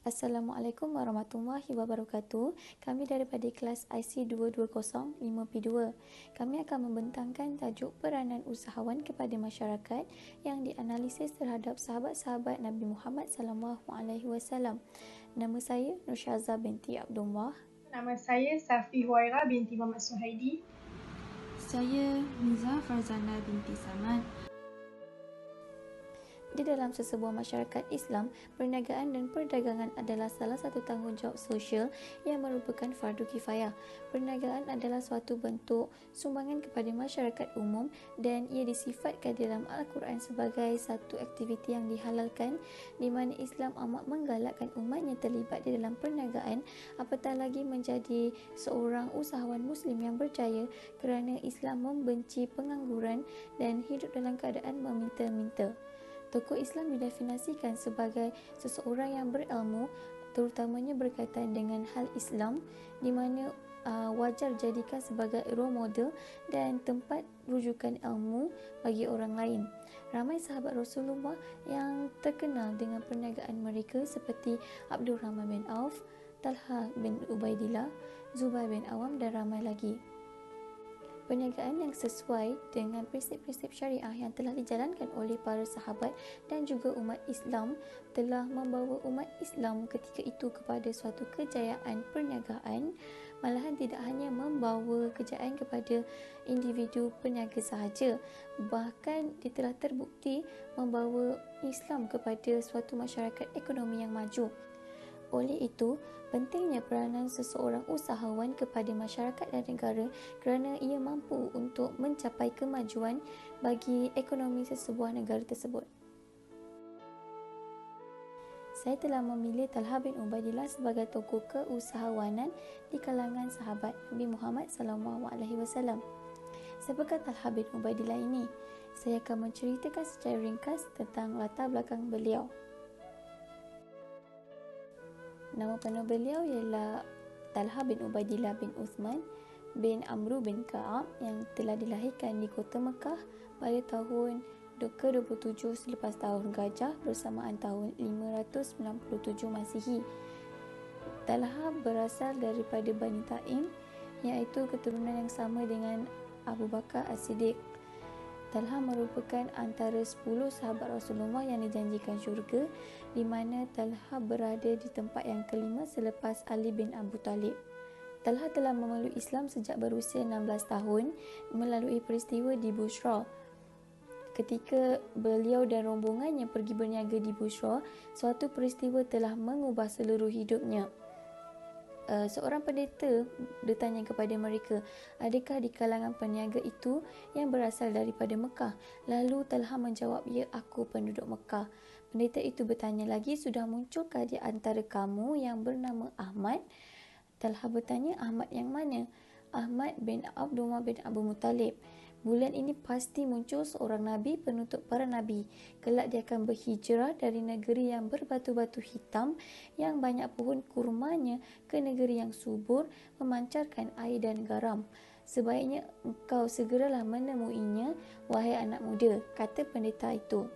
Assalamualaikum warahmatullahi wabarakatuh. Kami daripada kelas IC 220 5P2. Kami akan membentangkan tajuk peranan usahawan kepada masyarakat yang dianalisis terhadap sahabat-sahabat Nabi Muhammad SAW. Nama saya Nursyaza binti Abdullah. Nama saya Safi Huaira binti Muhammad Suhaidi. Saya Miza Farzana binti Samad. Di dalam sesebuah masyarakat Islam, perniagaan dan perdagangan adalah salah satu tanggungjawab sosial yang merupakan fardu kifayah. Perniagaan adalah suatu bentuk sumbangan kepada masyarakat umum dan ia disifatkan dalam Al-Quran sebagai satu aktiviti yang dihalalkan, di mana Islam amat menggalakkan umatnya terlibat di dalam perniagaan, apatah lagi menjadi seorang usahawan Muslim yang berjaya, kerana Islam membenci pengangguran dan hidup dalam keadaan meminta-minta. Tokoh Islam didefinisikan sebagai seseorang yang berilmu, terutamanya berkaitan dengan hal Islam, di mana wajar jadikan sebagai role model dan tempat rujukan ilmu bagi orang lain. Ramai sahabat Rasulullah yang terkenal dengan perniagaan mereka seperti Abdul Rahman bin Auf, Talha bin Ubaidillah, Zubair bin Awam dan ramai lagi. Perniagaan yang sesuai dengan prinsip-prinsip syariah yang telah dijalankan oleh para sahabat dan juga umat Islam telah membawa umat Islam ketika itu kepada suatu kejayaan perniagaan, malahan tidak hanya membawa kejayaan kepada individu peniaga sahaja, bahkan dia telah terbukti membawa Islam kepada suatu masyarakat ekonomi yang maju. Oleh itu, pentingnya peranan seseorang usahawan kepada masyarakat dan negara kerana ia mampu untuk mencapai kemajuan bagi ekonomi sesebuah negara tersebut. Saya telah memilih Talha bin Ubaidillah sebagai tokoh keusahawanan di kalangan sahabat Nabi Muhammad SAW. Siapakah Talha bin Ubaidillah ini? Saya akan menceritakan secara ringkas tentang latar belakang beliau. Nama penuh beliau ialah Talha bin Ubaidillah bin Uthman bin Amru bin Ka'ab yang telah dilahirkan di kota Mekah pada tahun ke-27 selepas tahun Gajah bersamaan tahun 597 Masihi. Talha berasal daripada Bani Taim, iaitu keturunan yang sama dengan Abu Bakar As-Siddiq. Talha merupakan antara 10 sahabat Rasulullah yang dijanjikan syurga, di mana Talha berada di tempat yang kelima selepas Ali bin Abu Talib. Talha telah memeluk Islam sejak berusia 16 tahun melalui peristiwa di Busra. Ketika beliau dan rombongannya pergi berniaga di Busra, suatu peristiwa telah mengubah seluruh hidupnya. Seorang pendeta bertanya kepada mereka, adakah di kalangan peniaga itu yang berasal daripada Mekah? Lalu Talha menjawab, ya, aku penduduk Mekah. Pendeta itu bertanya lagi, sudah munculkah di antara kamu yang bernama Ahmad? Talha bertanya, Ahmad yang mana? Ahmad bin Abdullah bin Abu Muttalib. Bulan ini pasti muncul seorang Nabi penutup para Nabi. Kelak dia akan berhijrah dari negeri yang berbatu-batu hitam yang banyak pohon kurmanya ke negeri yang subur memancarkan air dan garam. Sebaiknya engkau segeralah menemuinya, wahai anak muda, kata pendeta itu.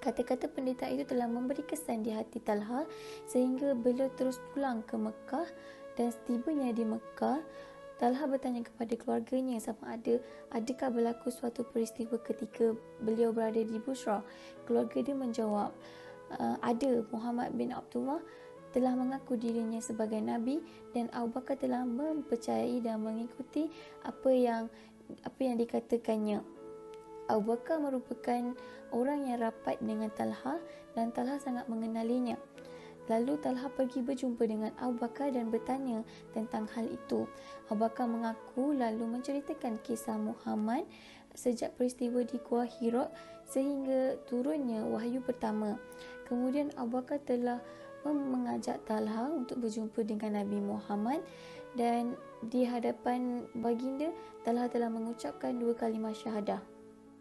Kata-kata pendeta itu telah memberi kesan di hati Talha sehingga beliau terus pulang ke Mekah, dan setibanya di Mekah, Talha bertanya kepada keluarganya sama adakah berlaku suatu peristiwa ketika beliau berada di Busra. Keluarga dia menjawab, ada. Muhammad bin Abdullah telah mengaku dirinya sebagai Nabi dan Abu Bakar telah mempercayai dan mengikuti apa yang dikatakannya. Abu Bakar merupakan orang yang rapat dengan Talha dan Talha sangat mengenalinya. Lalu Talha pergi berjumpa dengan Abu Bakar dan bertanya tentang hal itu. Abu Bakar mengaku lalu menceritakan kisah Muhammad sejak peristiwa di Gua Hira sehingga turunnya wahyu pertama. Kemudian Abu Bakar telah mengajak Talha untuk berjumpa dengan Nabi Muhammad, dan di hadapan baginda Talha telah mengucapkan 2 kalimah syahadah.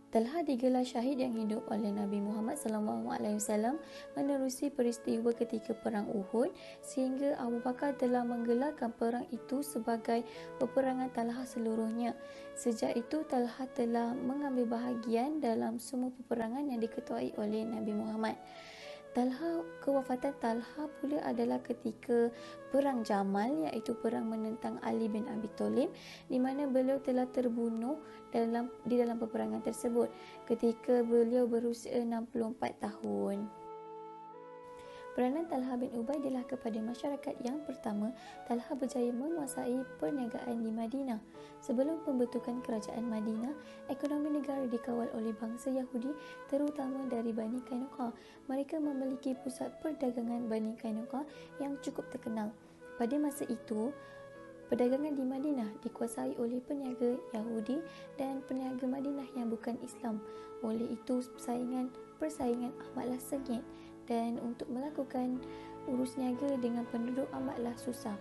Talha digelar syahid yang hidup oleh Nabi Muhammad SAW menerusi peristiwa ketika perang Uhud, sehingga Abu Bakar telah menggelarkan perang itu sebagai peperangan Talha seluruhnya. Sejak itu Talha telah mengambil bahagian dalam semua peperangan yang diketuai oleh Nabi Muhammad. Kewafatan Talha pula adalah ketika Perang Jamal, iaitu perang menentang Ali bin Abi Thalib, di mana beliau telah terbunuh di dalam peperangan tersebut ketika beliau berusia 64 tahun. Peranan Talha bin Ubaidillah kepada masyarakat. Yang pertama, Talha berjaya menguasai perniagaan di Madinah. Sebelum pembentukan kerajaan Madinah, ekonomi negara dikawal oleh bangsa Yahudi, terutama dari Bani Qainuqa. Mereka memiliki pusat perdagangan Bani Qainuqa yang cukup terkenal. Pada masa itu, perdagangan di Madinah dikuasai oleh peniaga Yahudi dan peniaga Madinah yang bukan Islam. Oleh itu, persaingan amatlah sengit dan untuk melakukan urus niaga dengan penduduk amatlah susah.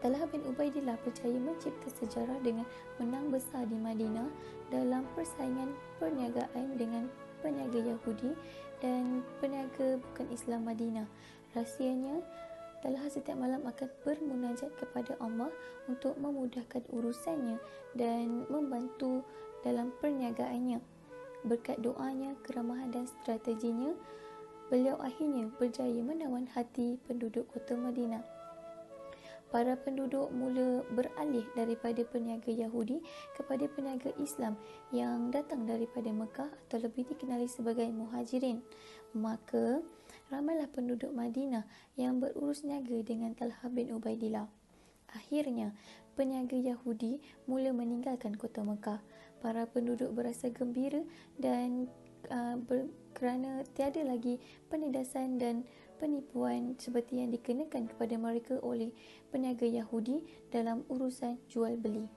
Talha bin Ubaidillah berjaya mencipta sejarah dengan menang besar di Madinah dalam persaingan perniagaan dengan peniaga Yahudi dan peniaga bukan Islam Madinah. Rahsianya, Talha setiap malam akan bermunajat kepada Allah untuk memudahkan urusannya dan membantu dalam perniagaannya. Berkat doanya, keramahan dan strateginya, beliau akhirnya berjaya menawan hati penduduk kota Madinah. Para penduduk mula beralih daripada peniaga Yahudi kepada peniaga Islam yang datang daripada Mekah atau lebih dikenali sebagai Muhajirin. Maka, ramailah penduduk Madinah yang berurus niaga dengan Talha bin Ubaidillah. Akhirnya, peniaga Yahudi mula meninggalkan kota Mekah. Para penduduk berasa gembira dan kerana tiada lagi penindasan dan penipuan seperti yang dikenakan kepada mereka oleh peniaga Yahudi dalam urusan jual beli.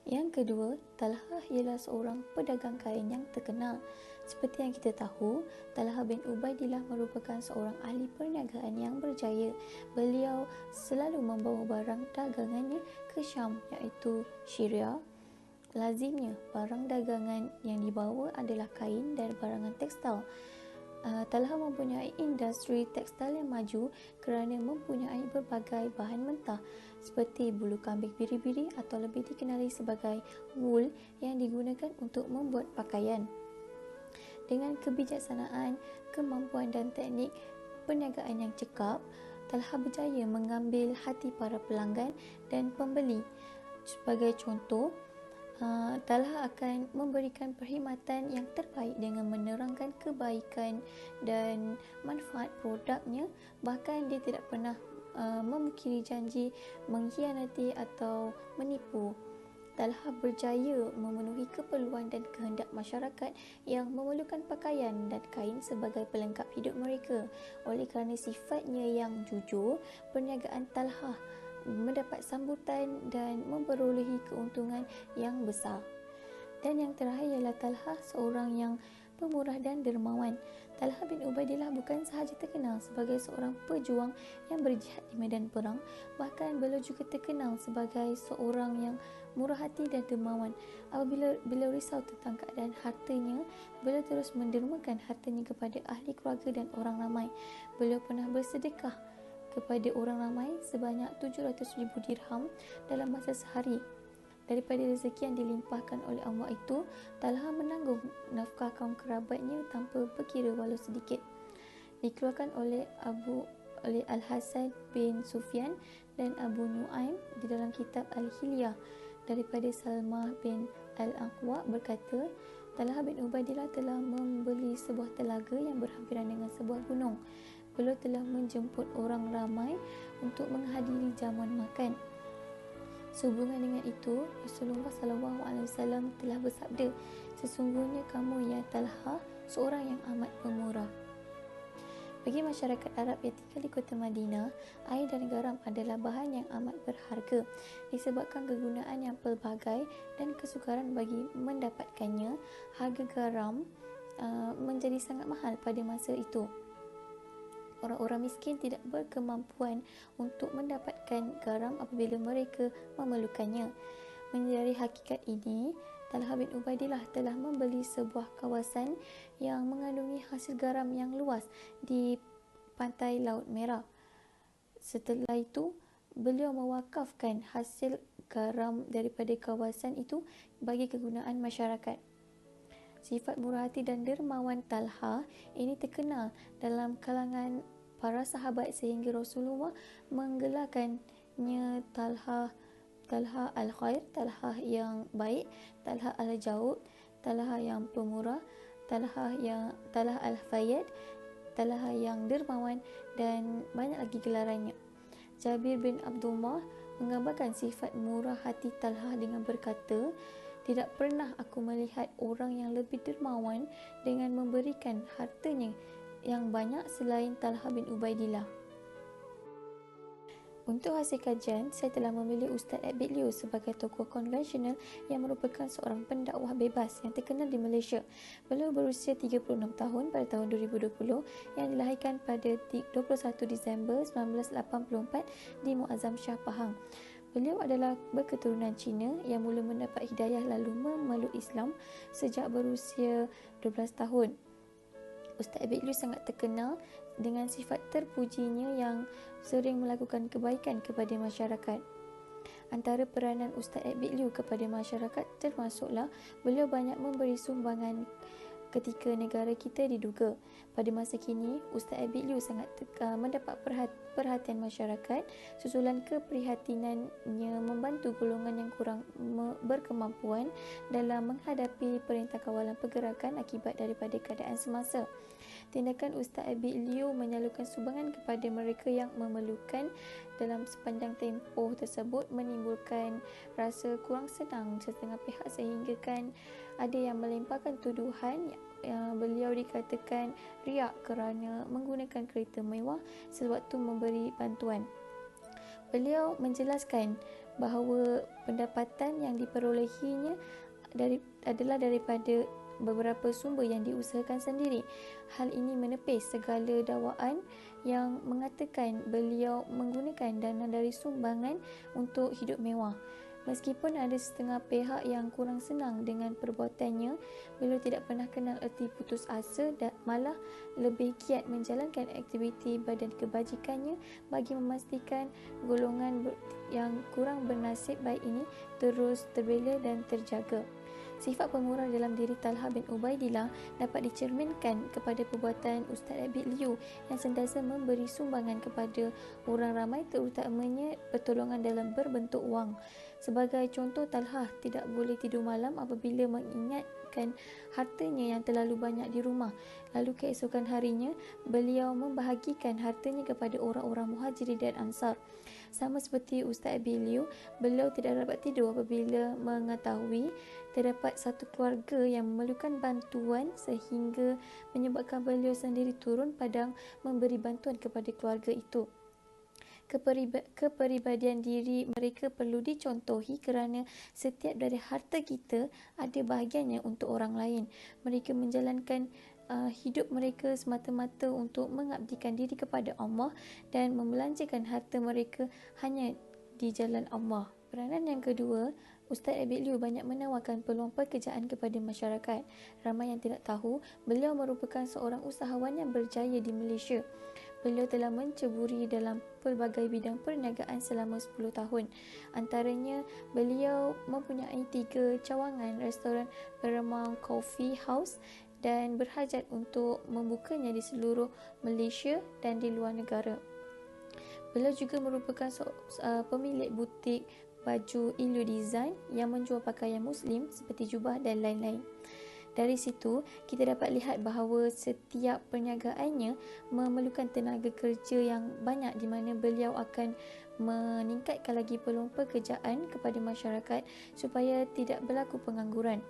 Yang kedua, Talha ialah seorang pedagang kain yang terkenal. Seperti yang kita tahu, Talha bin Ubaidillah merupakan seorang ahli perniagaan yang berjaya. Beliau selalu membawa barang dagangannya ke Syam, iaitu Syria. Lazimnya, barang dagangan yang dibawa adalah kain dan barangan tekstil. Talha mempunyai industri tekstil yang maju kerana mempunyai berbagai bahan mentah seperti bulu kambing biri-biri atau lebih dikenali sebagai wool yang digunakan untuk membuat pakaian. Dengan kebijaksanaan, kemampuan dan teknik perniagaan yang cekap, Talha berjaya mengambil hati para pelanggan dan pembeli. Sebagai contoh, Talha akan memberikan perkhidmatan yang terbaik dengan menerangkan kebaikan dan manfaat produknya. Bahkan dia tidak pernah memukiri janji, mengkhianati atau menipu. Talha berjaya memenuhi keperluan dan kehendak masyarakat yang memerlukan pakaian dan kain sebagai pelengkap hidup mereka. Oleh kerana sifatnya yang jujur, perniagaan Talha mendapat sambutan dan memperolehi keuntungan yang besar. Dan yang terakhir ialah Talha seorang yang pemurah dan dermawan. Talha bin Ubaidillah bukan sahaja terkenal sebagai seorang pejuang yang berjihad di medan perang, bahkan beliau juga terkenal sebagai seorang yang murah hati dan dermawan. Apabila beliau risau tentang keadaan hartanya, beliau terus mendermakan hartanya kepada ahli keluarga dan orang ramai. Beliau pernah bersedekah kepada orang ramai sebanyak 700,000 dirham dalam masa sehari. Daripada rezeki yang dilimpahkan oleh Allah itu, Talha menanggung nafkah kaum kerabatnya tanpa berkira walau sedikit. Dikeluarkan oleh Al-Hasan bin Sufyan dan Abu Nuaim di dalam kitab Al-Hilyah daripada Salmah bin Al-Aqwa berkata, Talha bin Ubaidillah telah membeli sebuah telaga yang berhampiran dengan sebuah gunung. Beliau telah menjemput orang ramai untuk menghadiri jamuan makan. Sehubungan dengan itu, Rasulullah SAW telah bersabda, sesungguhnya kamu ya Talha, seorang yang amat pemurah. Bagi masyarakat Arab yang tinggal di kota Madinah, air dan garam adalah bahan yang amat berharga disebabkan kegunaan yang pelbagai dan kesukaran bagi mendapatkannya. Harga garam menjadi sangat mahal pada masa itu. Orang-orang miskin tidak berkemampuan untuk mendapatkan garam apabila mereka memerlukannya. Menyedari hakikat ini, Talha bin Ubaidillah telah membeli sebuah kawasan yang mengandungi hasil garam yang luas di pantai Laut Merah. Setelah itu, beliau mewakafkan hasil garam daripada kawasan itu bagi kegunaan masyarakat. Sifat murah hati dan dermawan Talha ini terkenal dalam kalangan para sahabat sehingga Rasulullah menggelarkannya Talha al-Khair, Talha yang baik, Talha al-Jaud, Talha yang pemurah, Talha al-Fayyad, Talha yang dermawan dan banyak lagi gelarannya. Jabir bin Abdullah menggambarkan sifat murah hati Talha dengan berkata, tidak pernah aku melihat orang yang lebih dermawan dengan memberikan hartanya yang banyak selain Talha bin Ubaidillah. Untuk hasil kajian, saya telah memilih Ustaz Abid Liu sebagai tokoh konvensional yang merupakan seorang pendakwah bebas yang terkenal di Malaysia. Beliau berusia 36 tahun pada tahun 2020 yang dilahirkan pada 21 Disember 1984 di Muazzam Shah, Pahang. Beliau adalah berketurunan Cina yang mula mendapat hidayah lalu memeluk Islam sejak berusia 12 tahun. Ustaz Abid Liu sangat terkenal dengan sifat terpujinya yang sering melakukan kebaikan kepada masyarakat. Antara peranan Ustaz Abid Liu kepada masyarakat termasuklah beliau banyak memberi sumbangan ketika negara kita diduga. Pada masa kini, Ustaz Abid Liu sangat mendapat perhatian masyarakat susulan keprihatinannya membantu golongan yang kurang berkemampuan dalam menghadapi perintah kawalan pergerakan akibat daripada keadaan semasa. Tindakan Ustaz Abid Liu menyalurkan sumbangan kepada mereka yang memerlukan dalam sepanjang tempoh tersebut menimbulkan rasa kurang senang setengah pihak sehinggakan ada yang melemparkan tuduhan beliau dikatakan riak kerana menggunakan kereta mewah sewaktu memberi bantuan. Beliau menjelaskan bahawa pendapatan yang diperolehinya adalah daripada beberapa sumber yang diusahakan sendiri. Hal ini menepis segala dakwaan yang mengatakan beliau menggunakan dana dari sumbangan untuk hidup mewah. Meskipun ada setengah pihak yang kurang senang dengan perbuatannya, beliau tidak pernah kenal erti putus asa dan malah lebih giat menjalankan aktiviti badan kebajikannya bagi memastikan golongan yang kurang bernasib baik ini terus terbela dan terjaga. Sifat pemurah dalam diri Talha bin Ubaidillah dapat dicerminkan kepada perbuatan Ustaz Abid Liu yang sentiasa memberi sumbangan kepada orang ramai, terutamanya pertolongan dalam berbentuk wang. Sebagai contoh, Talha tidak boleh tidur malam apabila mengingatkan hartanya yang terlalu banyak di rumah. Lalu keesokan harinya, beliau membahagikan hartanya kepada orang-orang Muhajirin dan Ansar. Sama seperti Ustaz Abid Liu, beliau tidak dapat tidur apabila mengetahui terdapat satu keluarga yang memerlukan bantuan sehingga menyebabkan beliau sendiri turun padang memberi bantuan kepada keluarga itu. Kepribadian diri mereka perlu dicontohi kerana setiap dari harta kita ada bahagiannya untuk orang lain. Mereka menjalankan hidup mereka semata-mata untuk mengabdikan diri kepada Allah dan membelanjakan harta mereka hanya di jalan Allah. Peranan yang kedua, Ustaz Abid Liu banyak menawarkan peluang pekerjaan kepada masyarakat. Ramai yang tidak tahu, beliau merupakan seorang usahawan yang berjaya di Malaysia. Beliau telah menceburi dalam pelbagai bidang perniagaan selama 10 tahun. Antaranya, beliau mempunyai 3 cawangan restoran Paramount Coffee House dan berhajat untuk membukanya di seluruh Malaysia dan di luar negara. Beliau juga merupakan pemilik butik baju Illu Design yang menjual pakaian Muslim seperti jubah dan lain-lain. Dari situ, kita dapat lihat bahawa setiap perniagaannya memerlukan tenaga kerja yang banyak di mana beliau akan meningkatkan lagi peluang pekerjaan kepada masyarakat supaya tidak berlaku pengangguran.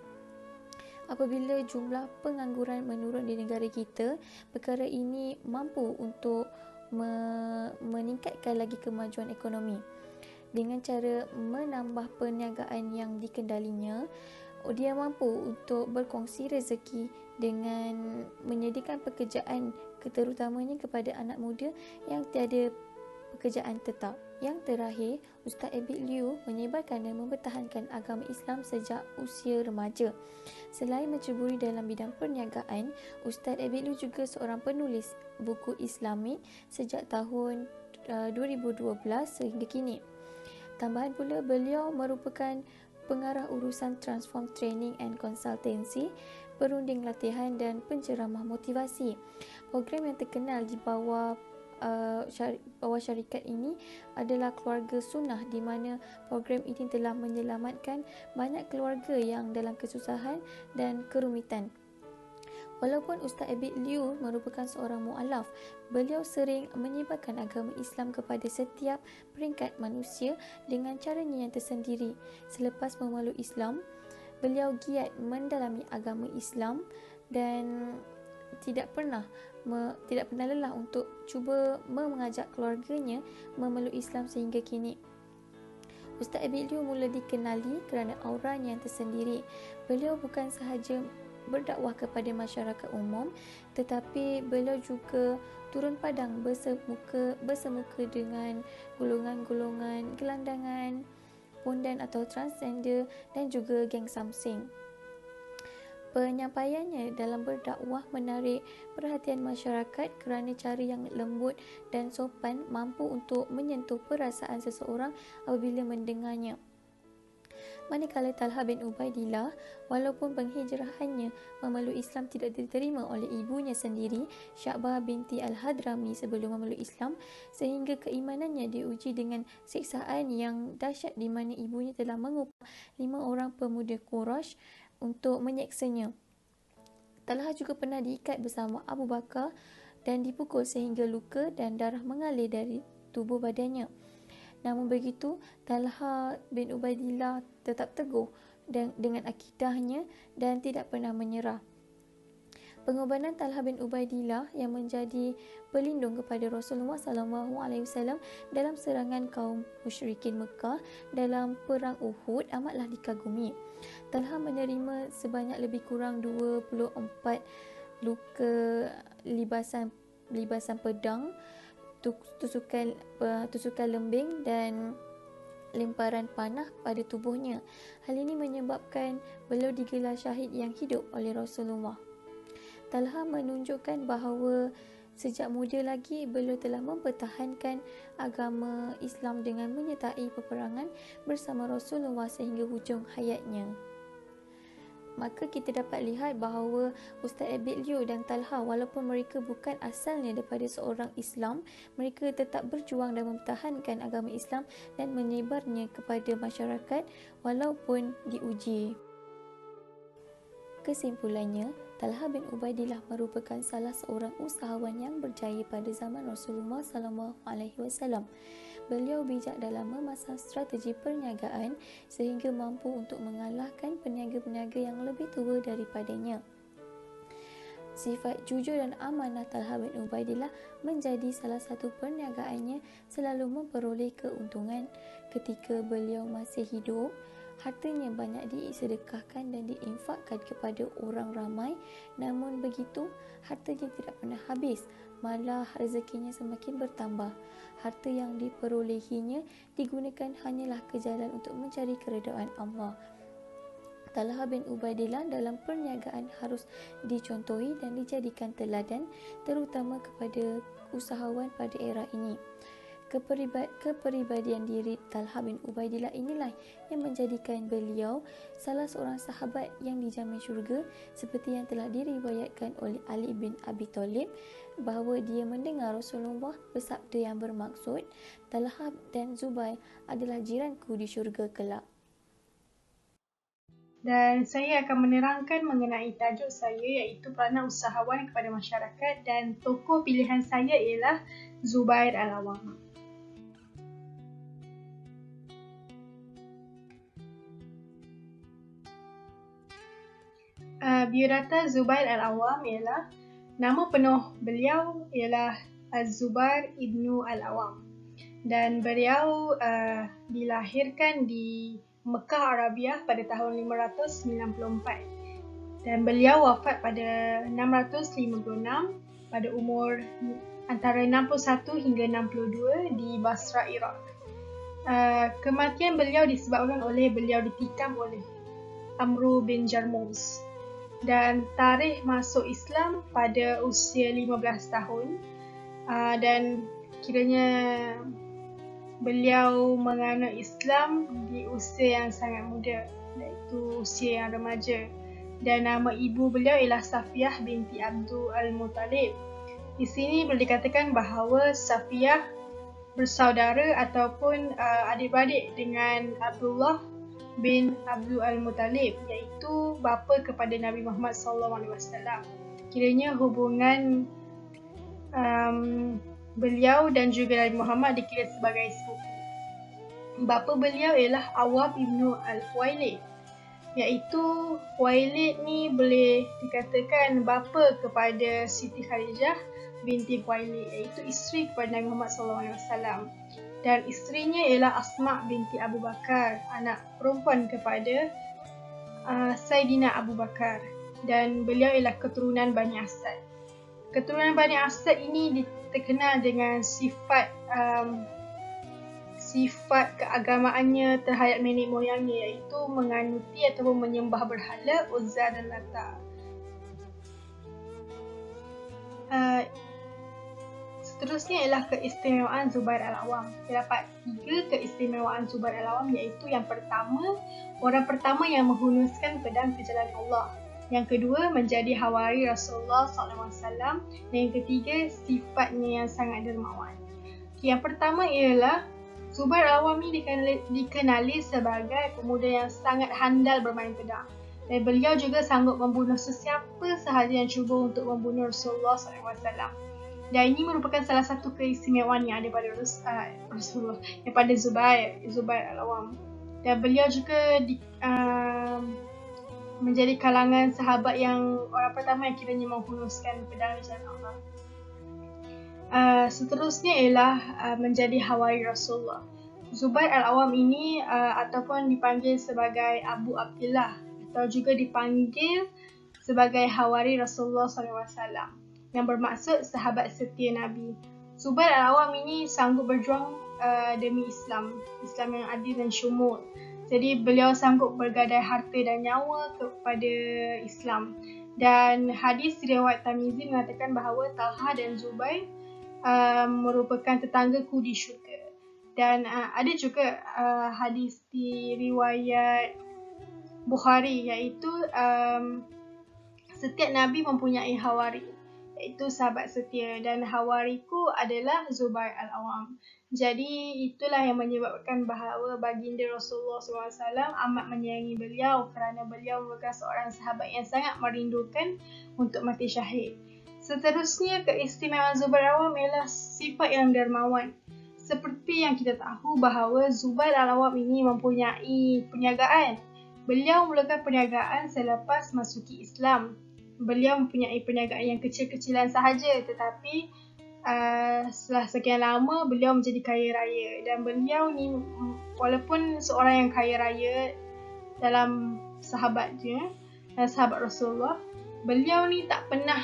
Apabila jumlah pengangguran menurun di negara kita, perkara ini mampu untuk meningkatkan lagi kemajuan ekonomi. Dengan cara menambah perniagaan yang dikendalinya, dia mampu untuk berkongsi rezeki dengan menyediakan pekerjaan terutamanya kepada anak muda yang tiada pekerjaan tetap. Yang terakhir, Ustaz Abid Liu menyebarkan dan mempertahankan agama Islam sejak usia remaja. Selain menceburi dalam bidang perniagaan, Ustaz Abid Liu juga seorang penulis buku Islamik sejak tahun 2012 sehingga kini. Tambahan pula, beliau merupakan pengarah urusan Transform Training and Consultancy perunding latihan dan penceramah motivasi. Program yang terkenal di bawah syarikat ini adalah Keluarga Sunnah, di mana program ini telah menyelamatkan banyak keluarga yang dalam kesusahan dan kerumitan. Walaupun Ustaz Abid Liu merupakan seorang mu'alaf, beliau sering menyebarkan agama Islam kepada setiap peringkat manusia dengan caranya yang tersendiri. Selepas memeluk Islam, beliau giat mendalami agama Islam dan tidak pernah lelah untuk cuba mengajak keluarganya memeluk Islam sehingga kini. Ustaz Abid Liu mula dikenali kerana auranya yang tersendiri. Beliau bukan sahaja berdakwah kepada masyarakat umum, tetapi beliau juga turun padang bersemuka dengan golongan-golongan gelandangan, pondan atau transgender dan juga geng Samsing. Penyampaiannya dalam berdakwah menarik perhatian masyarakat kerana cara yang lembut dan sopan mampu untuk menyentuh perasaan seseorang apabila mendengarnya. Manakala Talha bin Ubaidillah, walaupun penghijrahannya memeluk Islam tidak diterima oleh ibunya sendiri, Sya'bah binti Al-Hadrami sebelum memeluk Islam, sehingga keimanannya diuji dengan siksaan yang dahsyat di mana ibunya telah mengupah 5 orang pemuda Quraisy untuk menyeksanya. Talha juga pernah diikat bersama Abu Bakar dan dipukul sehingga luka dan darah mengalir dari tubuh badannya. Namun begitu, Talha bin Ubaidillah tetap teguh dengan akidahnya dan tidak pernah menyerah. Pengorbanan Talha bin Ubaidillah yang menjadi pelindung kepada Rasulullah SAW dalam serangan kaum musyrikin Mekah dalam perang Uhud amatlah dikagumi. Talha menerima sebanyak lebih kurang 24 luka libasan pedang, tusukan lembing dan lemparan panah pada tubuhnya. Hal ini menyebabkan beliau digelar syahid yang hidup oleh Rasulullah. Talha menunjukkan bahawa sejak muda lagi beliau telah mempertahankan agama Islam dengan menyertai peperangan bersama Rasulullah sehingga hujung hayatnya. Maka kita dapat lihat bahawa Ustaz Abid Liu dan Talha, walaupun mereka bukan asalnya daripada seorang Islam, mereka tetap berjuang dan mempertahankan agama Islam dan menyebarnya kepada masyarakat walaupun diuji. Kesimpulannya, Talha bin Ubaidillah merupakan salah seorang usahawan yang berjaya pada zaman Rasulullah SAW. Beliau bijak dalam memasang strategi perniagaan sehingga mampu untuk mengalahkan peniaga-peniaga yang lebih tua daripadanya. Sifat jujur dan amanah Talha bin Ubaidillah menjadi salah satu perniagaannya selalu memperoleh keuntungan. Ketika beliau masih hidup, hartanya banyak disedekahkan dan diinfakkan kepada orang ramai. Namun begitu, hartanya tidak pernah habis, malah rezekinya semakin bertambah. Harta yang diperolehinya digunakan hanyalah ke jalan untuk mencari keredaan Allah. Talha bin Ubaidillah dalam perniagaan harus dicontohi dan dijadikan teladan, terutama kepada usahawan pada era ini. Kepribadian diri Talha bin Ubaidillah inilah yang menjadikan beliau salah seorang sahabat yang dijamin syurga, seperti yang telah diriwayatkan oleh Ali bin Abi Thalib bahawa dia mendengar Rasulullah bersabda yang bermaksud, Talha dan Zubair adalah jiranku di syurga kelak. Dan saya akan menerangkan mengenai tajuk saya, iaitu peranan usahawan kepada masyarakat, dan tokoh pilihan saya ialah Zubair Al-Awwam. Biodata Zubair Al-Awwam ialah, nama penuh beliau ialah Az-Zubair Ibnu Al-Awwam, dan beliau dilahirkan di Mekah, Arabia pada tahun 594, dan beliau wafat pada 656 pada umur antara 61 hingga 62 di Basra, Iraq. Kematian beliau disebabkan oleh beliau ditikam oleh Amru bin Jarmuz, dan tarikh masuk Islam pada usia 15 tahun, dan kiranya beliau menganut Islam di usia yang sangat muda, iaitu usia yang remaja. dan nama ibu beliau ialah Safiyah binti Abdul Al-Muttalib. Di sini boleh dikatakan bahawa Safiyah bersaudara ataupun adik-beradik dengan Abdullah bin Abdul Al-Muttalib, iaitu bapa kepada Nabi Muhammad SAW. Kiranya hubungan beliau dan juga Nabi Muhammad dikira sebagai sepupu. Bapa beliau ialah Awam ibnu Al-Khuwailid, iaitu Khuwailid ni boleh dikatakan bapa kepada Siti Khadijah binti Khuwailid, iaitu isteri kepada Nabi Muhammad SAW. Dan isterinya ialah Asma binti Abu Bakar, anak perempuan kepada Saidina Abu Bakar, dan beliau ialah keturunan Bani Asad. Keturunan Bani Asad ini terkenal dengan sifat keagamaannya terhadap nenek moyangnya, iaitu menganuti ataupun menyembah berhala Uzza dan Lata. Seterusnya ialah keistimewaan Zubair Al-Awwam. Terdapat 3 keistimewaan Zubair Al-Awwam, iaitu yang pertama, orang pertama yang menghunuskan pedang ke jalan Allah. Yang kedua, menjadi hawari Rasulullah SAW. Dan yang ketiga, sifatnya yang sangat dermawan. Yang pertama ialah Zubair Al-Awwam ini dikenali sebagai pemuda yang sangat handal bermain pedang. Dan beliau juga sanggup membunuh sesiapa sahaja yang cuba untuk membunuh Rasulullah SAW. Dan ini merupakan salah satu keistimewaan yang ada pada Rasulullah, daripada Zubair Al-Awwam. Dan beliau juga menjadi kalangan sahabat yang orang pertama yang kiranya menghunuskan pedang di jalan Allah. Seterusnya ialah menjadi hawari Rasulullah. Zubair Al-Awwam ini ataupun dipanggil sebagai Abu Abdullah atau juga dipanggil sebagai hawari Rasulullah SAW, yang bermaksud sahabat setia Nabi. Zubair Al-Awwam ini sanggup berjuang demi Islam yang adil dan syumul. Jadi beliau sanggup bergadai harta dan nyawa kepada Islam. Dan hadis riwayat Tirmizi mengatakan bahawa Talha dan Zubair merupakan tetanggaku di syurga. Dan ada juga hadis di riwayat Bukhari, iaitu setiap Nabi mempunyai hawari, iaitu sahabat setia, dan hawariku adalah Zubair Al-Awwam. Jadi itulah yang menyebabkan bahawa baginda Rasulullah SAW amat menyayangi beliau kerana beliau merupakan seorang sahabat yang sangat merindukan untuk mati syahid. Seterusnya, keistimewaan Zubair Al-Awwam ialah sifat yang dermawan. Seperti yang kita tahu bahawa Zubair Al-Awwam ini mempunyai perniagaan. Beliau mulakan perniagaan selepas masuki Islam. Beliau mempunyai perniagaan yang kecil-kecilan sahaja, tetapi setelah sekian lama beliau menjadi kaya raya. Dan beliau ni walaupun seorang yang kaya raya dalam sahabatnya dan sahabat Rasulullah, beliau ni tak pernah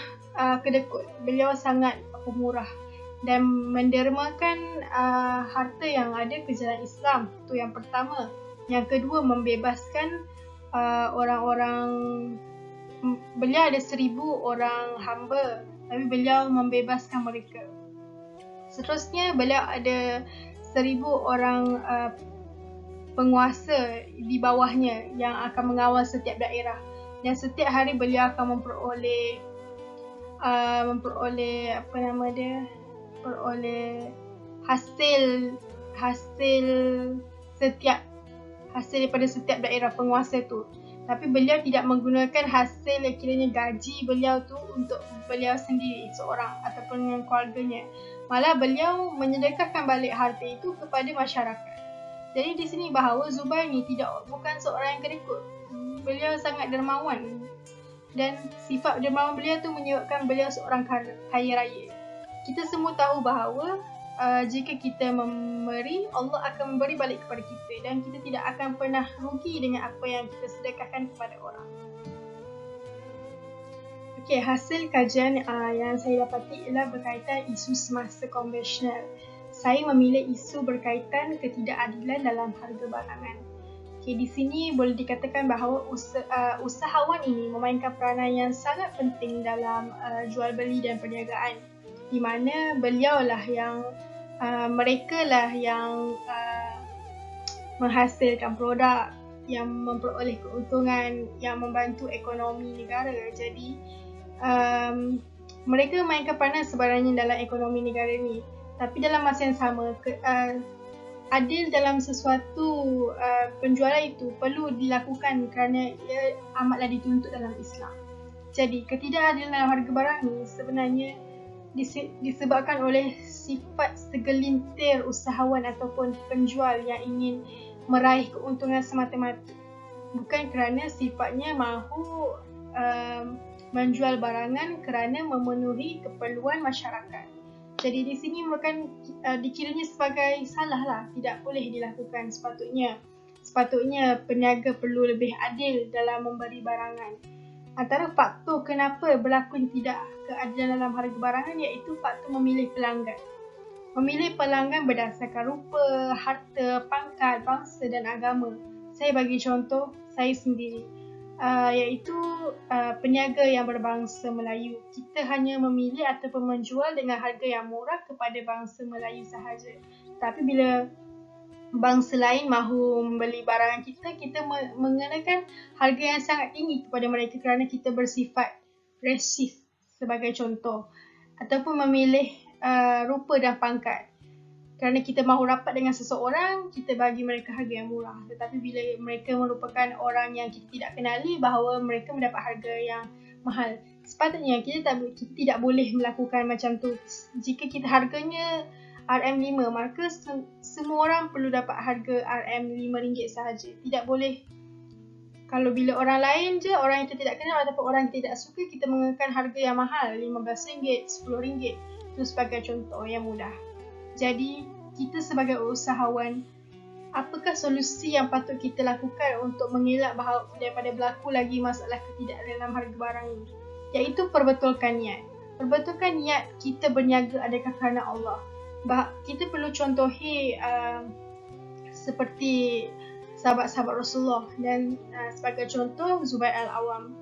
kedekut. Beliau sangat pemurah dan mendermakan harta yang ada ke jalan Islam. Itu yang pertama. Yang kedua, membebaskan orang-orang. Beliau ada 1,000 orang hamba, tapi beliau membebaskan mereka. Seterusnya, beliau ada 1,000 orang penguasa di bawahnya yang akan mengawal setiap daerah. Dan setiap hari beliau akan memperoleh hasil daripada setiap daerah penguasa tu. Tapi beliau tidak menggunakan hasil yang kiranya gaji beliau tu untuk beliau sendiri seorang ataupun dengan keluarganya. Malah beliau menyedekahkan balik harta itu kepada masyarakat. Jadi di sini bahawa Zubair ni bukan seorang yang kedekut. Beliau sangat dermawan. Dan sifat dermawan beliau tu menyebabkan beliau seorang kaya raya. Kita semua tahu bahawa jika kita memberi, Allah akan memberi balik kepada kita, dan kita tidak akan pernah rugi dengan apa yang kita sedekahkan kepada orang. Okey, hasil kajian yang saya dapati ialah berkaitan isu semasa konvensional. Saya memilih isu berkaitan ketidakadilan dalam harga barangan. Okey, di sini boleh dikatakan bahawa usahawan ini memainkan peranan yang sangat penting dalam jual beli dan perniagaan, di mana mereka lah yang menghasilkan produk, yang memperoleh keuntungan yang membantu ekonomi negara. Jadi mereka mainkan peranan sebenarnya dalam ekonomi negara ni. Tapi dalam masa yang sama, adil dalam sesuatu penjualan itu perlu dilakukan kerana ia amatlah dituntut dalam Islam. Jadi ketidakadilan dalam harga barang ni sebenarnya disebabkan oleh sifat segelintir usahawan ataupun penjual yang ingin meraih keuntungan semata-mata, bukan kerana sifatnya mahu menjual barangan kerana memenuhi keperluan masyarakat. Jadi di sini merupakan dikiranya sebagai salah lah, tidak boleh dilakukan. Sepatutnya peniaga perlu lebih adil dalam memberi barangan. Antara faktor kenapa berlaku tidak keadilan dalam harga barangan iaitu faktor memilih pelanggan. Memilih pelanggan berdasarkan rupa, harta, pangkat, bangsa dan agama. Saya bagi contoh saya sendiri, iaitu peniaga yang berbangsa Melayu. Kita hanya memilih ataupun menjual dengan harga yang murah kepada bangsa Melayu sahaja. Tapi bila bangsa lain mahu membeli barangan kita mengenakan harga yang sangat tinggi kepada mereka kerana kita bersifat resis sebagai contoh, ataupun memilih rupa dan pangkat. Kerana kita mahu rapat dengan seseorang, kita bagi mereka harga yang murah. Tetapi bila mereka merupakan orang yang kita tidak kenali, bahawa mereka mendapat harga yang mahal. Sepatutnya kita tidak boleh melakukan macam tu. Jika kita harganya RM5, maka semua orang perlu dapat harga RM5 sahaja. Tidak boleh, kalau bila orang lain je, orang yang kita tidak kenal ataupun orang yang tidak suka, kita mengenakan harga yang mahal, RM15, RM10. Itu sebagai contoh yang mudah. Jadi, kita sebagai usahawan, apakah solusi yang patut kita lakukan untuk mengelak daripada berlaku lagi masalah ketidakadilan dalam harga barang ini? Iaitu perbetulkan niat. Perbetulkan niat kita berniaga adakah kerana Allah. Kita perlu contohi seperti sahabat-sahabat Rasulullah dan sebagai contoh Zubair Al-Awam.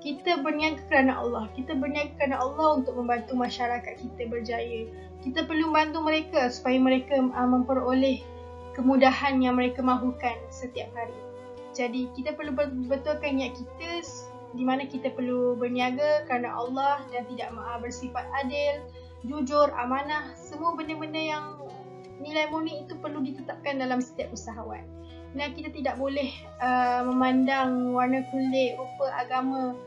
Kita berniaga kerana Allah. Kita berniaga kerana Allah untuk membantu masyarakat kita berjaya. Kita perlu membantu mereka supaya mereka memperoleh kemudahan yang mereka mahukan setiap hari. Jadi kita perlu betulkan niat kita di mana kita perlu berniaga kerana Allah dan tidak bersifat adil, jujur, amanah. Semua benda-benda yang nilai murni itu perlu ditetapkan dalam setiap usahawan. Dan kita tidak boleh memandang warna kulit, rupa, agama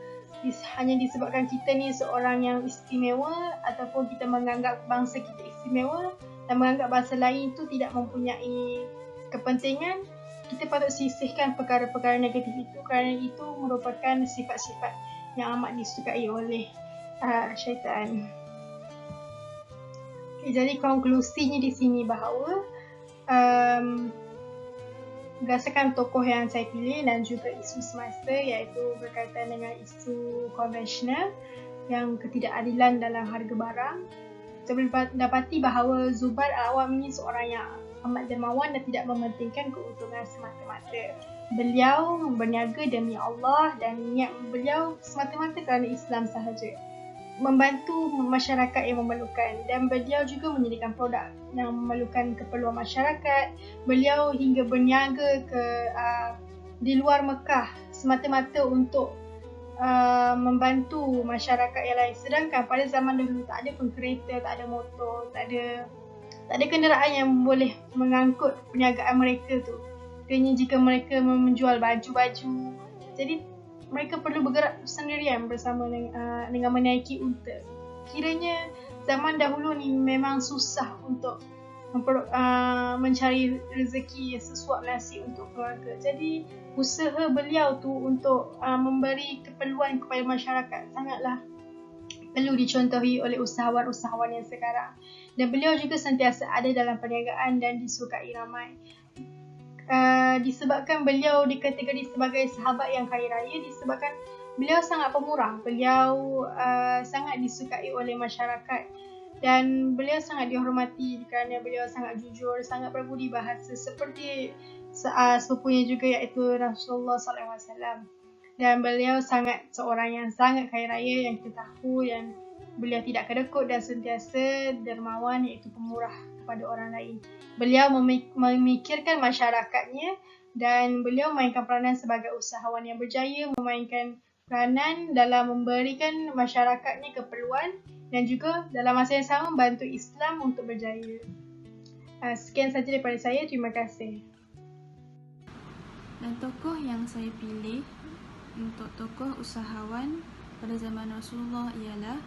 hanya disebabkan kita ni seorang yang istimewa ataupun kita menganggap bangsa kita istimewa dan menganggap bangsa lain itu tidak mempunyai kepentingan. Kita patut sisihkan perkara-perkara negatif itu kerana itu merupakan sifat-sifat yang amat disukai oleh syaitan. Jadi konklusinya di sini bahawa berdasarkan tokoh yang saya pilih dan juga isu semasa iaitu berkaitan dengan isu konvensional yang ketidakadilan dalam harga barang, kita boleh dapati bahawa Zubair Al-Awam ini seorang yang amat dermawan dan tidak mementingkan keuntungan semata-mata. Beliau berniaga demi Allah dan niat beliau semata-mata kerana Islam sahaja, membantu masyarakat yang memerlukan, dan beliau juga menyediakan produk yang memerlukan keperluan masyarakat. Beliau hingga berniaga di luar Mekah semata-mata untuk membantu masyarakat yang lain. Sedangkan pada zaman dahulu tak ada pun kereta, tak ada motor, tak ada kenderaan yang boleh mengangkut perniagaan mereka tu. Kerana jika mereka menjual baju-baju, jadi mereka perlu bergerak sendirian bersama dengan menaiki unta. Kiranya zaman dahulu ni memang susah untuk mencari rezeki sesuap nasi untuk keluarga. Jadi usaha beliau tu untuk memberi keperluan kepada masyarakat sangatlah perlu dicontohi oleh usahawan-usahawan yang sekarang. Dan beliau juga sentiasa ada dalam perniagaan dan disukai ramai. Disebabkan beliau dikategori sebagai sahabat yang kaya raya, disebabkan beliau sangat pemurah, beliau sangat disukai oleh masyarakat dan beliau sangat dihormati kerana beliau sangat jujur, sangat berbudi bahasa seperti sepupunya juga iaitu Rasulullah SAW. Dan beliau seorang yang sangat kaya raya yang kita tahu, yang beliau tidak kedekut dan sentiasa dermawan iaitu pemurah kepada orang lain. Beliau memikirkan masyarakatnya dan beliau memainkan peranan sebagai usahawan yang berjaya, memainkan peranan dalam memberikan masyarakatnya keperluan dan juga dalam masa yang sama membantu Islam untuk berjaya. Sekian sahaja daripada saya. Terima kasih. Dan tokoh yang saya pilih untuk tokoh usahawan pada zaman Rasulullah ialah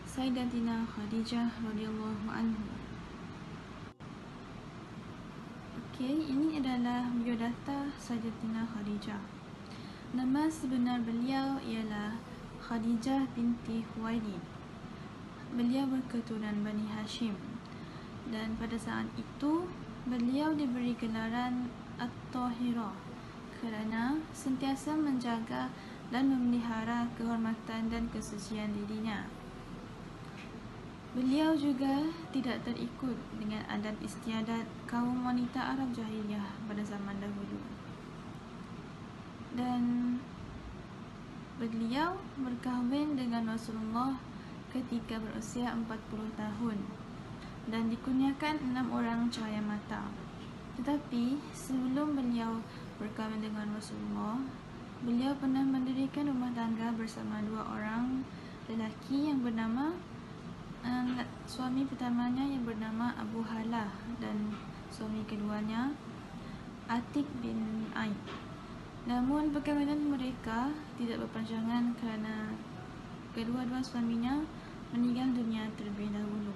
Sayyidatina Khadijah radhiyallahu anha. Okey, ini adalah biodata Sayyidatina Khadijah. Nama sebenar beliau ialah Khadijah binti Khuwailid. Beliau berketurunan Bani Hashim dan pada saat itu beliau diberi gelaran At-Tahirah kerana sentiasa menjaga dan memelihara kehormatan dan kesucian dirinya. Beliau juga tidak terikut dengan adat istiadat kaum wanita Arab Jahiliyah pada zaman dahulu. Dan beliau berkahwin dengan Rasulullah ketika berusia 40 tahun dan dikurniakan 6 orang cahaya mata. Tetapi sebelum beliau berkahwin dengan Rasulullah, beliau pernah mendirikan rumah tangga bersama 2 orang lelaki yang bernama suami pertamanya yang bernama Abu Halah dan suami keduanya Atik bin Aid. Namun perkahwinan mereka tidak berpanjangan kerana kedua-dua suaminya meninggal dunia terlebih dahulu.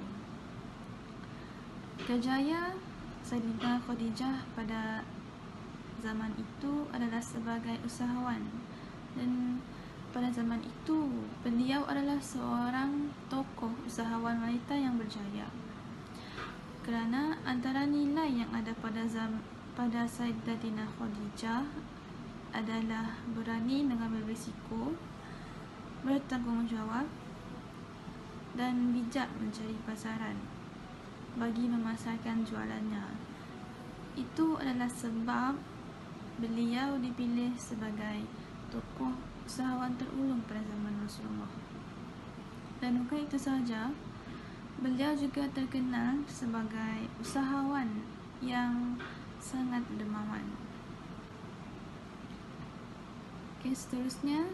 Kejayaan Sayyidatina Khadijah pada zaman itu adalah sebagai usahawan, dan pada zaman itu beliau adalah seorang tokoh usahawan wanita yang berjaya. Kerana antara nilai yang ada pada Sayyidatina Khadijah adalah berani mengambil risiko, bertanggungjawab dan bijak mencari pasaran bagi memasarkan jualannya. Itu adalah sebab beliau dipilih sebagai tokoh usahawan terulung pada zaman Rasulullah. Dan bukan itu sahaja, beliau juga terkenal sebagai usahawan yang sangat dermawan. Okey, seterusnya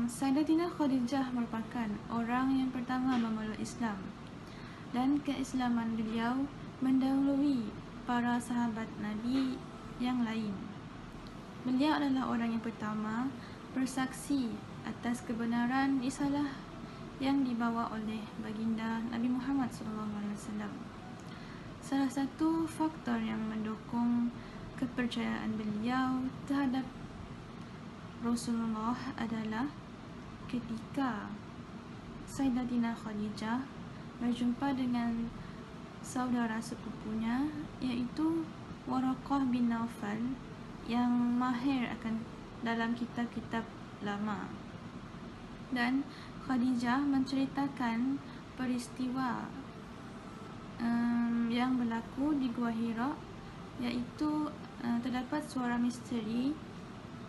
Sayyidatina Khadijah merupakan orang yang pertama memeluk Islam, dan keislaman beliau mendahului para sahabat Nabi yang lain. Beliau adalah orang yang pertama bersaksi atas kebenaran risalah yang dibawa oleh baginda Nabi Muhammad SAW. Salah satu faktor yang mendukung kepercayaan beliau terhadap Rasulullah adalah ketika Sayyidatina Khadijah berjumpa dengan saudara sepupunya, iaitu Waraqah bin Naufal yang mahir akan dalam kitab-kitab lama. Dan Khadijah menceritakan peristiwa yang berlaku di Gua Hira, iaitu terdapat suara misteri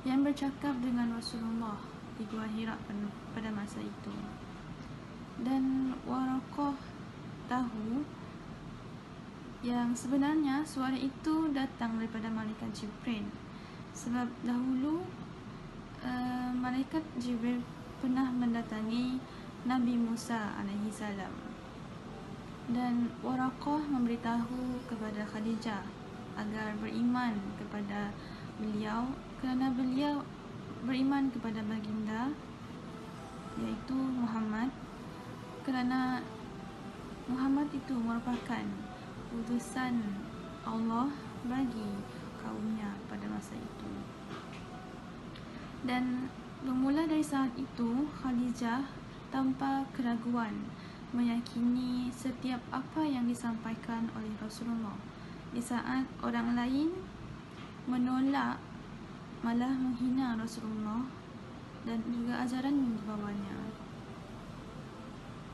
yang bercakap dengan Rasulullah di Gua Hira pada masa itu. Dan Waraqah tahu yang sebenarnya suara itu datang daripada malaikat Jibril, sebab dahulu malaikat Jibril pernah mendatangi Nabi Musa AS, dan Waraqah memberitahu kepada Khadijah agar beriman kepada beliau kerana beliau beriman kepada baginda, iaitu Muhammad, kerana Muhammad itu merupakan utusan Allah bagi kaumnya pada masa itu. Dan bermula dari saat itu, Khadijah tanpa keraguan meyakini setiap apa yang disampaikan oleh Rasulullah, di saat orang lain menolak, malah menghina Rasulullah dan juga ajaran yang dibawanya.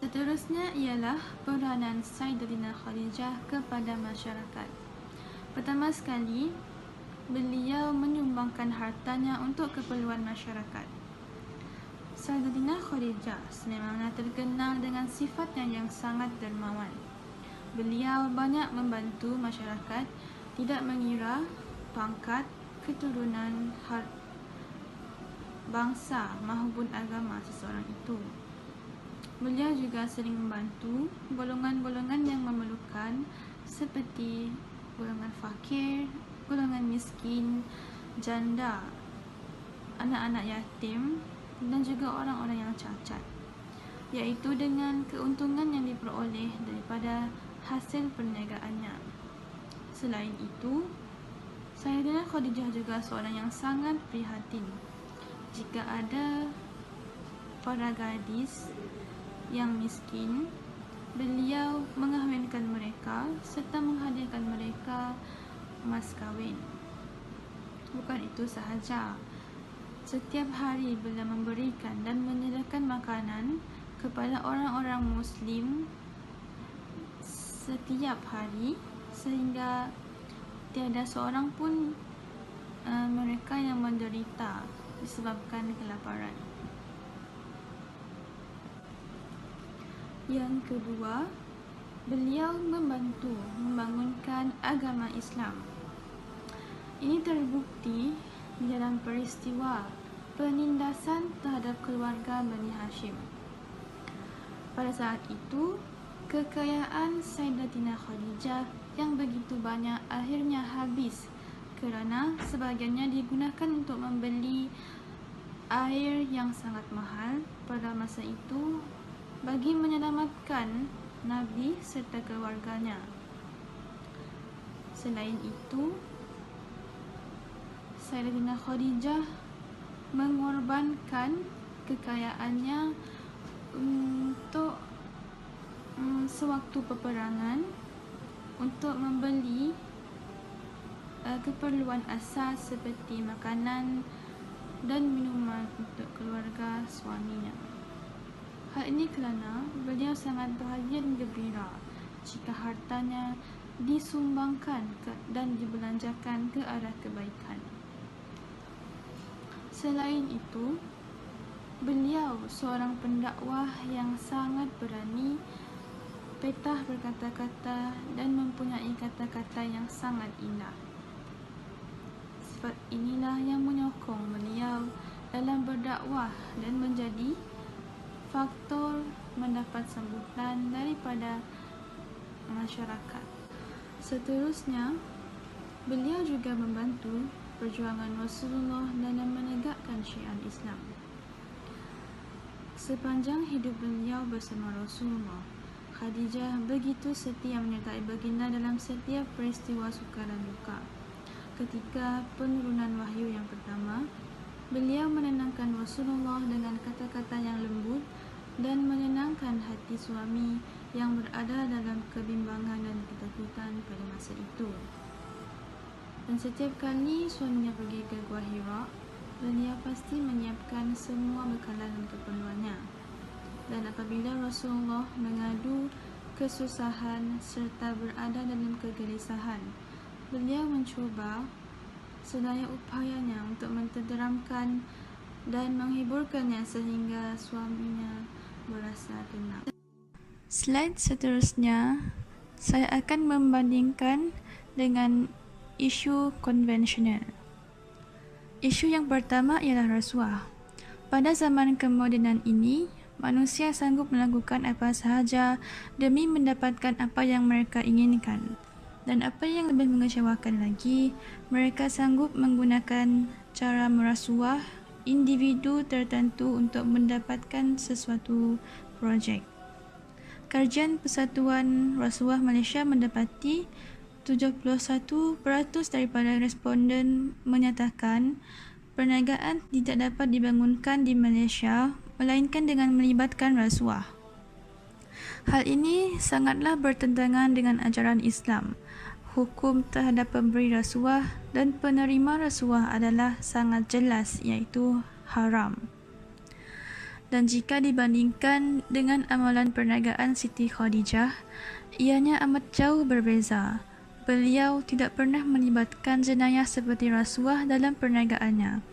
Seterusnya ialah peranan Sayyidatina Khadijah kepada masyarakat. Pertama sekali, beliau menyumbangkan hartanya untuk keperluan masyarakat. Sayyidatina Khadijah sememangnya terkenal dengan sifatnya yang sangat dermawan. Beliau banyak membantu masyarakat, tidak mengira pangkat, keturunan, bangsa maupun agama seseorang itu. Beliau juga sering membantu golongan-golongan yang memerlukan seperti golongan fakir, golongan miskin, janda, anak-anak yatim dan juga orang-orang yang cacat, iaitu dengan keuntungan yang diperoleh daripada hasil perniagaannya. Selain itu, Sayyidatina Khadijah juga seorang yang sangat prihatin jika ada para gadis yang miskin. Beliau mengahwinkan mereka serta menghadiahkan mereka mas kawin. Bukan itu sahaja, setiap hari beliau memberikan dan menyediakan makanan kepada orang-orang Muslim setiap hari, sehingga tiada seorang pun mereka yang menderita disebabkan kelaparan. Yang kedua, beliau membantu membangunkan agama Islam. Ini terbukti di dalam peristiwa penindasan terhadap keluarga Bani Hashim. Pada saat itu, kekayaan Sayyidatina Khadijah yang begitu banyak akhirnya habis kerana sebahagiannya digunakan untuk membeli air yang sangat mahal pada masa itu bagi menyelamatkan Nabi serta keluarganya. Selain itu, Sayyidatina Khadijah mengorbankan kekayaannya untuk sewaktu peperangan untuk membeli keperluan asas seperti makanan dan minuman untuk keluarga suaminya. Hal ini kerana beliau sangat bahagia dan gembira jika hartanya disumbangkan dan dibelanjakan ke arah kebaikan. Selain itu, beliau seorang pendakwah yang sangat berani, petah berkata-kata dan mempunyai kata-kata yang sangat indah. Sifat inilah yang menyokong beliau dalam berdakwah dan menjadi faktor mendapat sambutan daripada masyarakat. Seterusnya, beliau juga membantu perjuangan Rasulullah dalam menegakkan syiar Islam. Sepanjang hidup beliau bersama Rasulullah, Khadijah begitu setia menyertai baginda dalam setiap peristiwa suka dan duka. Ketika penurunan wahyu yang pertama, beliau menenangkan Rasulullah dengan kata-kata yang lembut dan menenangkan hati suami yang berada dalam kebimbangan dan ketakutan pada masa itu. Dan setiap kali suaminya pergi ke Gua Hira, beliau pasti menyiapkan semua bekalan dan keperluannya. Dan apabila Rasulullah mengadu kesusahan serta berada dalam kegelisahan, beliau mencuba sedaya upayanya untuk mentederamkan dan menghiburkannya sehingga suaminya berasa tenang. Slide seterusnya, saya akan membandingkan dengan isu konvensional. Isu yang pertama ialah rasuah. Pada zaman kemodenan ini, manusia sanggup melakukan apa sahaja demi mendapatkan apa yang mereka inginkan. Dan apa yang lebih mengecewakan lagi, mereka sanggup menggunakan cara merasuah individu tertentu untuk mendapatkan sesuatu projek. Kajian Persatuan Rasuah Malaysia mendapati 71% daripada responden menyatakan perniagaan tidak dapat dibangunkan di Malaysia melainkan dengan melibatkan rasuah. Hal ini sangatlah bertentangan dengan ajaran Islam. Hukum terhadap pemberi rasuah dan penerima rasuah adalah sangat jelas, iaitu haram. Dan jika dibandingkan dengan amalan perniagaan Siti Khadijah, ianya amat jauh berbeza. Beliau tidak pernah melibatkan jenayah seperti rasuah dalam perniagaannya.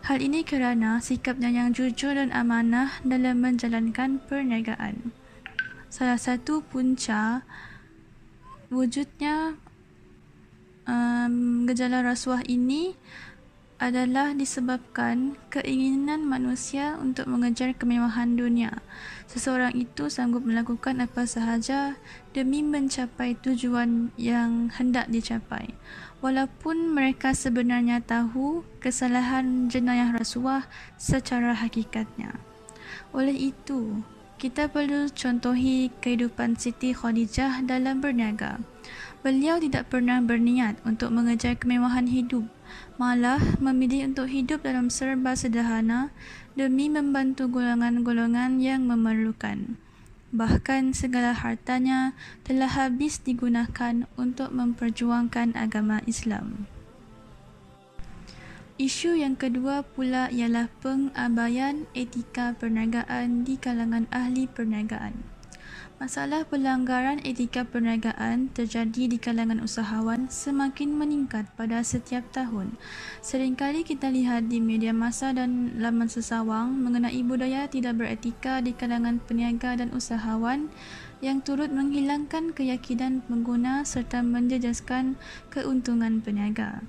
Hal ini kerana sikapnya yang jujur dan amanah dalam menjalankan perniagaan. Salah satu punca wujudnya gejala rasuah ini adalah disebabkan keinginan manusia untuk mengejar kemewahan dunia. Seseorang itu sanggup melakukan apa sahaja demi mencapai tujuan yang hendak dicapai, walaupun mereka sebenarnya tahu kesalahan jenayah rasuah secara hakikatnya. Oleh itu, kita perlu contohi kehidupan Siti Khadijah dalam berniaga. Beliau tidak pernah berniat untuk mengejar kemewahan hidup, malah memilih untuk hidup dalam serba sederhana demi membantu golongan-golongan yang memerlukan. Bahkan segala hartanya telah habis digunakan untuk memperjuangkan agama Islam. Isu yang kedua pula ialah pengabaian etika perniagaan di kalangan ahli perniagaan. Masalah pelanggaran etika perniagaan terjadi di kalangan usahawan semakin meningkat pada setiap tahun. Seringkali kita lihat di media massa dan laman sesawang mengenai budaya tidak beretika di kalangan peniaga dan usahawan yang turut menghilangkan keyakinan pengguna serta menjejaskan keuntungan peniaga.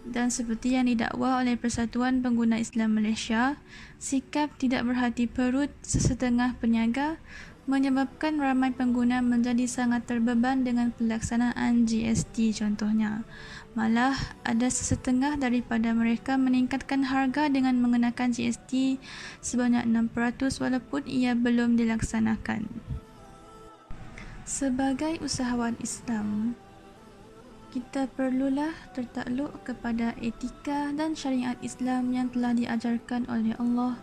Dan seperti yang didakwa oleh Persatuan Pengguna Islam Malaysia, sikap tidak berhati perut sesetengah peniaga menyebabkan ramai pengguna menjadi sangat terbeban dengan pelaksanaan GST contohnya. Malah, ada sesetengah daripada mereka meningkatkan harga dengan mengenakan GST sebanyak 6% walaupun ia belum dilaksanakan. Sebagai usahawan Islam, kita perlulah tertakluk kepada etika dan syariat Islam yang telah diajarkan oleh Allah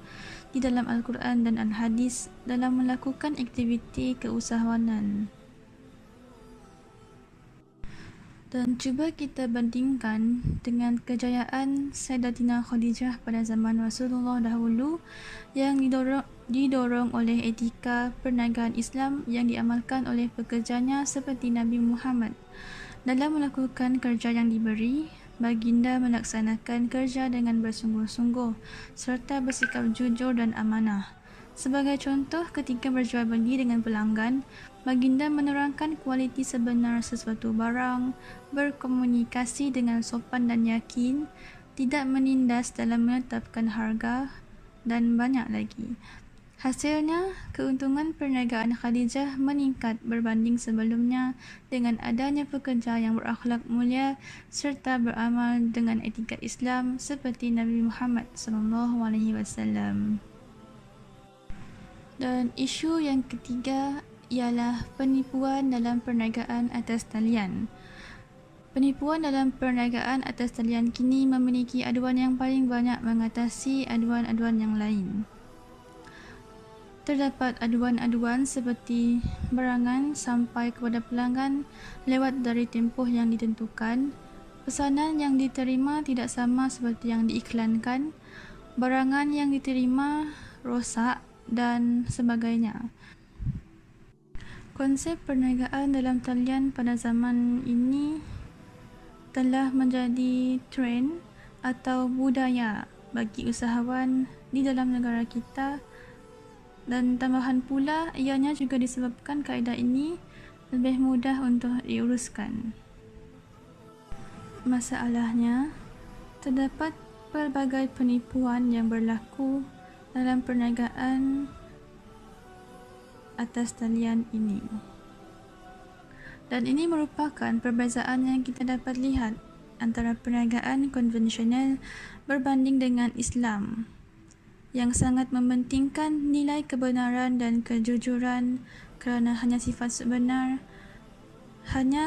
di dalam Al-Quran dan Al-Hadis dalam melakukan aktiviti keusahawanan. Dan cuba kita bandingkan dengan kejayaan Sayyidatina Khadijah pada zaman Rasulullah dahulu yang didorong oleh etika perniagaan Islam yang diamalkan oleh pekerjanya seperti Nabi Muhammad. Dalam melakukan kerja yang diberi, baginda melaksanakan kerja dengan bersungguh-sungguh serta bersikap jujur dan amanah. Sebagai contoh, ketika berjual beli dengan pelanggan, baginda menerangkan kualiti sebenar sesuatu barang, berkomunikasi dengan sopan dan yakin, tidak menindas dalam menetapkan harga, dan banyak lagi. Hasilnya, keuntungan perniagaan Khadijah meningkat berbanding sebelumnya dengan adanya pekerja yang berakhlak mulia serta beramal dengan etika Islam seperti Nabi Muhammad SAW. Dan isu yang ketiga ialah penipuan dalam perniagaan atas talian. Penipuan dalam perniagaan atas talian kini memiliki aduan yang paling banyak mengatasi aduan-aduan yang lain. Terdapat aduan-aduan seperti barangan sampai kepada pelanggan lewat dari tempoh yang ditentukan, pesanan yang diterima tidak sama seperti yang diiklankan, barangan yang diterima rosak, dan sebagainya. Konsep perniagaan dalam talian pada zaman ini telah menjadi trend atau budaya bagi usahawan di dalam negara kita. Dan tambahan pula, ianya juga disebabkan kaedah ini lebih mudah untuk diuruskan. Masalahnya, terdapat pelbagai penipuan yang berlaku dalam perniagaan atas talian ini. Dan ini merupakan perbezaan yang kita dapat lihat antara perniagaan konvensional berbanding dengan Islam, yang sangat mementingkan nilai kebenaran dan kejujuran kerana hanya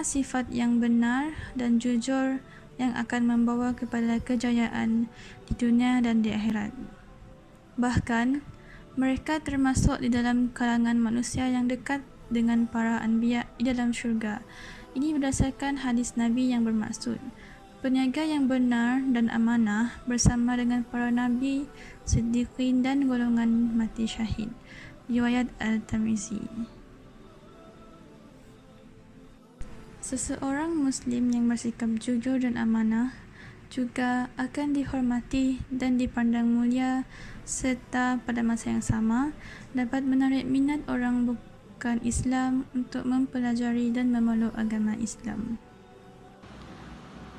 sifat yang benar dan jujur yang akan membawa kepada kejayaan di dunia dan di akhirat. Bahkan, mereka termasuk di dalam kalangan manusia yang dekat dengan para anbiya di dalam syurga. Ini berdasarkan hadis Nabi yang bermaksud, peniaga yang benar dan amanah bersama dengan para nabi, siddiqin dan golongan mati syahid. Riwayat Al-Tirmizi. Seseorang Muslim yang bersikap jujur dan amanah juga akan dihormati dan dipandang mulia serta pada masa yang sama dapat menarik minat orang bukan Islam untuk mempelajari dan memeluk agama Islam.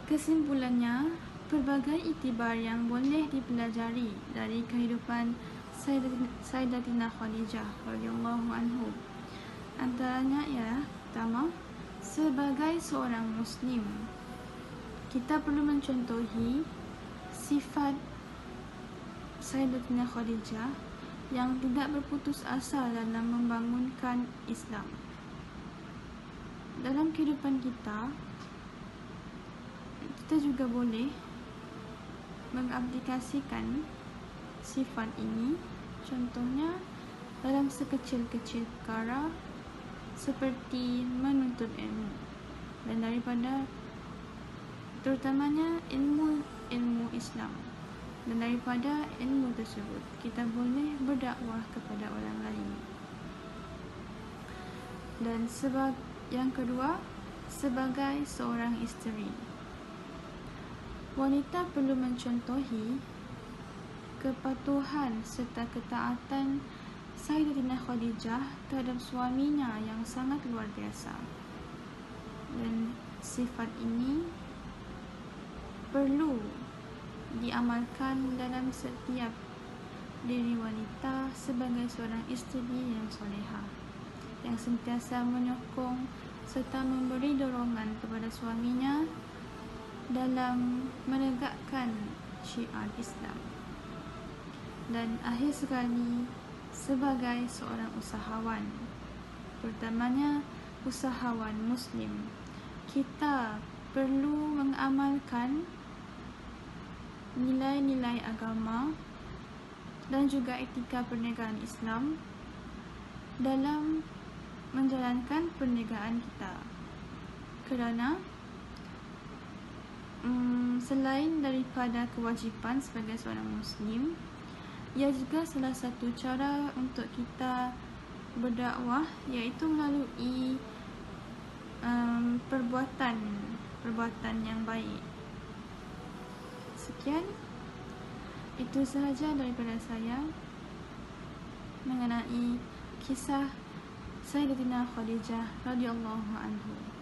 Kesimpulannya, pelbagai iktibar yang boleh dipelajari dari kehidupan Sayyidatina Khadijah radhiyallahu anhu. Antaranya ialah pertama, sebagai seorang Muslim, kita perlu mencontohi sifat Sayyidatina Khadijah yang tidak berputus asa dalam membangunkan Islam. Dalam kehidupan kita juga boleh mengaplikasikan sifat ini, contohnya dalam sekecil-kecil perkara seperti menuntut ilmu, dan daripada terutamanya ilmu Islam, dan daripada ilmu tersebut kita boleh berdakwah kepada orang lain. Dan yang kedua, sebagai seorang isteri, wanita perlu mencontohi kepatuhan serta ketaatan Sayyidatina Khadijah terhadap suaminya yang sangat luar biasa. Dan sifat ini perlu diamalkan dalam setiap diri wanita sebagai seorang isteri yang solehah, yang sentiasa menyokong serta memberi dorongan kepada suaminya dalam menegakkan syiar Islam. Dan akhir sekali, sebagai seorang usahawan, terutamanya usahawan Muslim, kita perlu mengamalkan nilai-nilai agama dan juga etika perniagaan Islam dalam menjalankan perniagaan kita. Kerana selain daripada kewajipan sebagai seorang Muslim, ia juga salah satu cara untuk kita berdakwah, iaitu melalui perbuatan yang baik. Sekian, itu sahaja daripada saya mengenai kisah Sayyidatina Khadijah radhiyallahu anha.